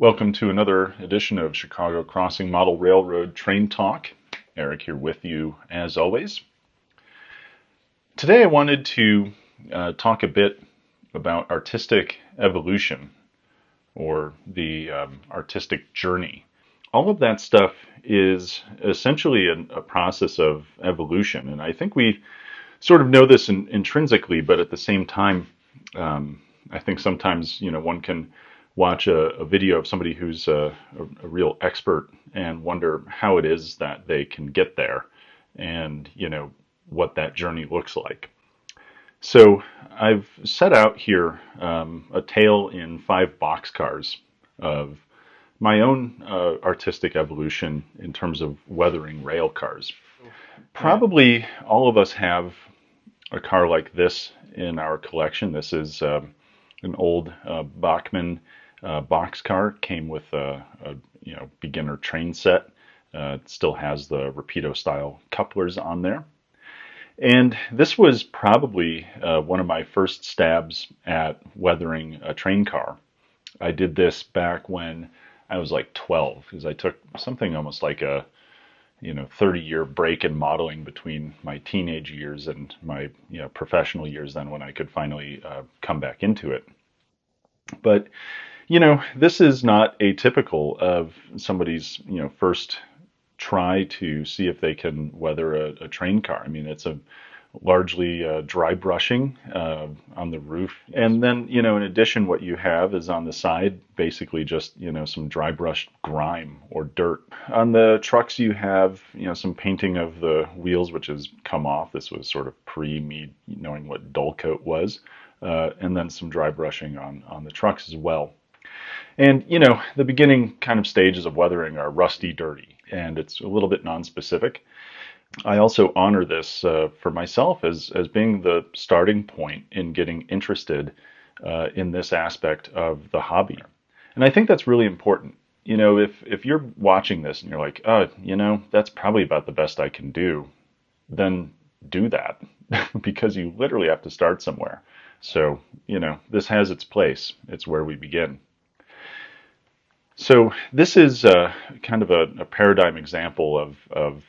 Welcome to another edition of Chicago Crossing Model Railroad Train Talk. Eric here with you as always. Today I wanted to talk a bit about artistic evolution or the artistic journey. All of that stuff is essentially a process of evolution, and I think we sort of know this intrinsically, but at the same time, I think sometimes one can watch a video of somebody who's a real expert and wonder how it is that they can get there, and what that journey looks like. So I've set out here a tale in 5 boxcars of my own artistic evolution in terms of weathering rail cars. Probably all of us have a car like this in our collection. This is an old Bachmann boxcar. Came with a beginner train set. It still has the Rapido style couplers on there. And this was probably one of my first stabs at weathering a train car. I did this back when I was like 12, because I took something almost like a 30-year break in modeling between my teenage years and my professional years, then when I could finally come back into it. But this is not atypical of somebody's first try to see if they can weather a train car. I mean, it's a largely dry brushing on the roof, and then in addition, what you have is on the side basically just some dry brushed grime or dirt. On the trucks you have some painting of the wheels, which has come off. This was sort of pre me knowing what dull coat was, and then some dry brushing on the trucks as well. And the beginning kind of stages of weathering are rusty, dirty, and it's a little bit non-specific. I also honor this for myself as being the starting point in getting interested in this aspect of the hobby. And I think that's really important. If you're watching this and you're like, oh, that's probably about the best I can do, then do that because you literally have to start somewhere. So, this has its place. It's where we begin. So this is kind of a paradigm example of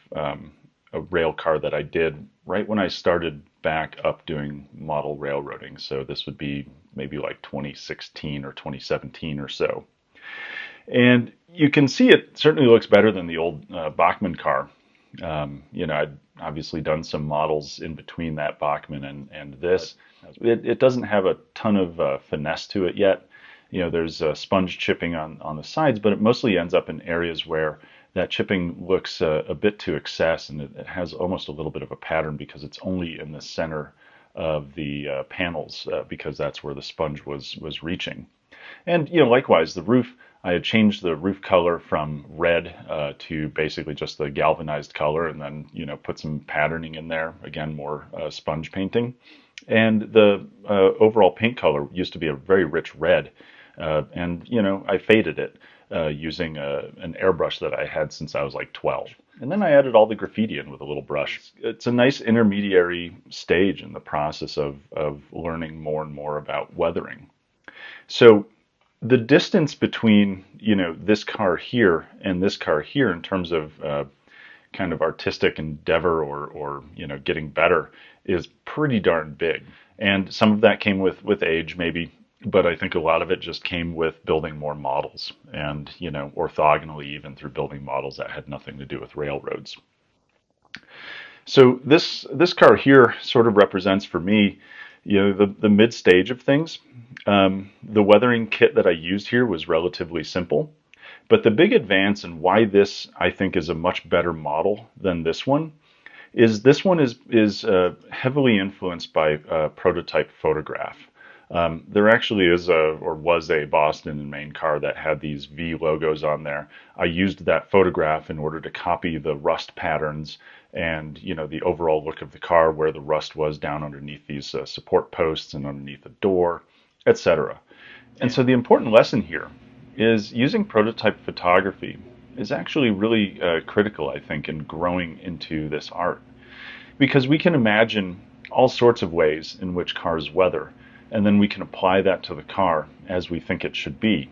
a rail car that I did right when I started back up doing model railroading. So this would be maybe like 2016 or 2017 or so. And you can see it certainly looks better than the old Bachmann car. I'd obviously done some models in between that Bachmann and this. It doesn't have a ton of finesse to it yet. There's sponge chipping on the sides, but it mostly ends up in areas where that chipping looks a bit to excess, and it has almost a little bit of a pattern because it's only in the center of the panels because that's where the sponge was reaching. And likewise, the roof, I had changed the roof color from red to basically just the galvanized color, and then put some patterning in there, again more sponge painting. And the overall paint color used to be a very rich red. And I faded it using an airbrush that I had since I was like 12. And then I added all the graffiti in with a little brush. It's a nice intermediary stage in the process of learning more and more about weathering. So the distance between this car here and this car here in terms of kind of artistic endeavor or getting better is pretty darn big. And some of that came with age maybe. But I think a lot of it just came with building more models and, orthogonally even through building models that had nothing to do with railroads. So this car here sort of represents for me, the mid stage of things. The weathering kit that I used here was relatively simple, but the big advance and why this I think is a much better model than this one is heavily influenced by prototype photograph. There actually is was a Boston and Maine car that had these V logos on there. I used that photograph in order to copy the rust patterns and the overall look of the car, where the rust was down underneath these support posts and underneath the door, etc. And so the important lesson here is using prototype photography is actually really critical, I think, in growing into this art, because we can imagine all sorts of ways in which cars weather. And then we can apply that to the car as we think it should be.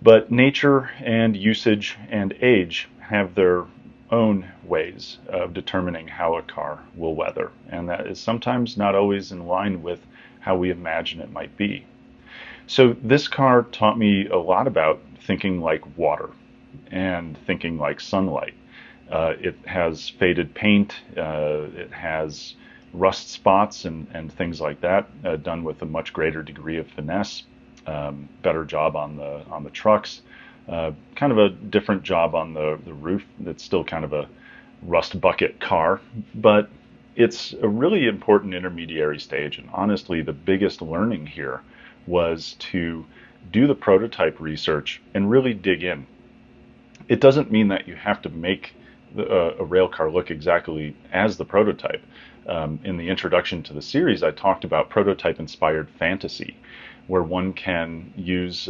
But nature and usage and age have their own ways of determining how a car will weather, and that is sometimes not always in line with how we imagine it might be. So this car taught me a lot about thinking like water and thinking like sunlight. It has faded paint, it has rust spots and things like that, done with a much greater degree of finesse. Better job on the trucks, kind of a different job on the roof. That's still kind of a rust bucket car, but it's a really important intermediary stage. And honestly, the biggest learning here was to do the prototype research and really dig in. It doesn't mean that you have to make a rail car look exactly as the prototype. In the introduction to the series, I talked about prototype-inspired fantasy, where one can use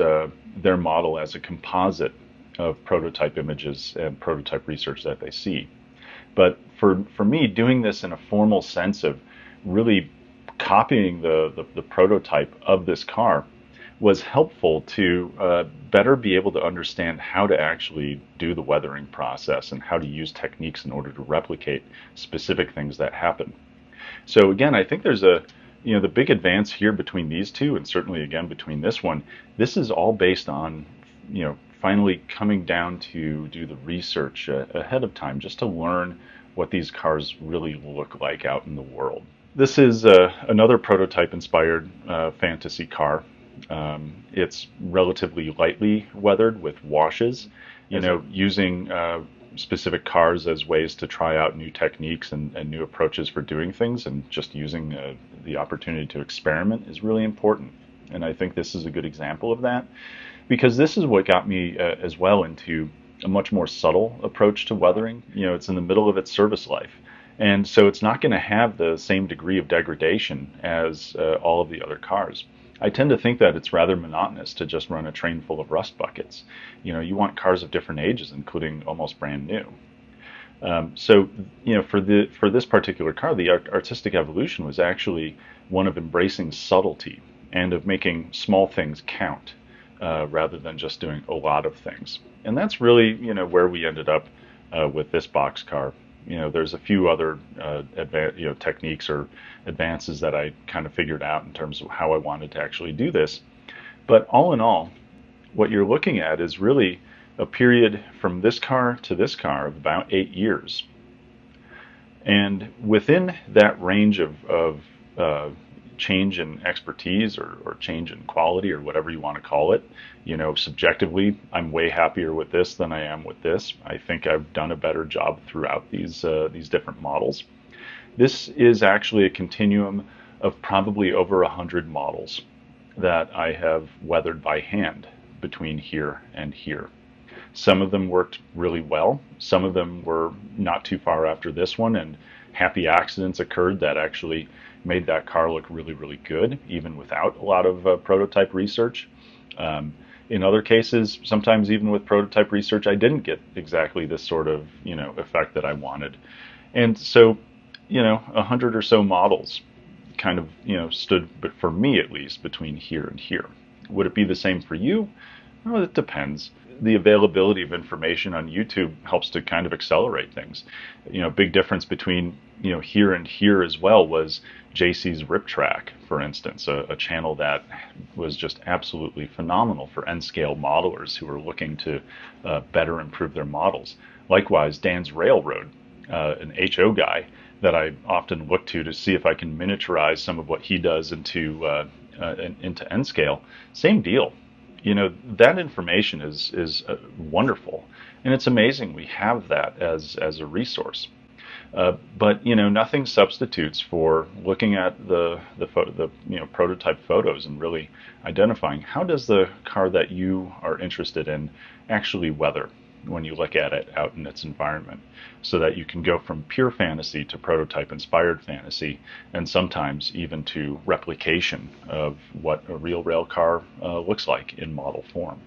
their model as a composite of prototype images and prototype research that they see. But for me, doing this in a formal sense of really copying the prototype of this car was helpful to better be able to understand how to actually do the weathering process and how to use techniques in order to replicate specific things that happen. So again, I think there's the big advance here between these two, and certainly again between this one. This is all based on, finally coming down to do the research ahead of time, just to learn what these cars really look like out in the world. This is another prototype-inspired fantasy car. It's relatively lightly weathered with washes, using specific cars as ways to try out new techniques and new approaches for doing things, and just using the opportunity to experiment is really important. And I think this is a good example of that, because this is what got me as well into a much more subtle approach to weathering. It's in the middle of its service life. And so it's not going to have the same degree of degradation as all of the other cars. I tend to think that it's rather monotonous to just run a train full of rust buckets. You want cars of different ages, including almost brand new. For this particular car, the artistic evolution was actually one of embracing subtlety and of making small things count, rather than just doing a lot of things. And that's really, where we ended up with this box car. There's a few other techniques or advances that I kind of figured out in terms of how I wanted to actually do this. But all in all, what you're looking at is really a period from this car to this car of about 8 years. And within that range of change in expertise or change in quality or whatever you want to call it, subjectively, I'm way happier with this than I am with this. I think I've done a better job throughout these different models. This is actually a continuum of probably over 100 models that I have weathered by hand between here and here. Some of them worked really well. Some of them were not too far after this one, and happy accidents occurred that actually made that car look really, really good, even without a lot of prototype research. In other cases, sometimes even with prototype research, I didn't get exactly this sort of, effect that I wanted. And so, 100 or so models kind of, stood, but for me at least, between here and here. Would it be the same for you? Well, it depends. The availability of information on YouTube helps to kind of accelerate things. Big difference between, here and here as well was JC's Rip Track, for instance, a channel that was just absolutely phenomenal for N-scale modelers who are looking to better improve their models. Likewise, Dan's Railroad, an HO guy that I often look to see if I can miniaturize some of what he does into N-scale. Same deal. That information is wonderful, and it's amazing we have that as a resource. But nothing substitutes for looking at the prototype photos and really identifying how does the car that you are interested in actually weather when you look at it out in its environment, so that you can go from pure fantasy to prototype inspired fantasy, and sometimes even to replication of what a real rail car looks like in model form.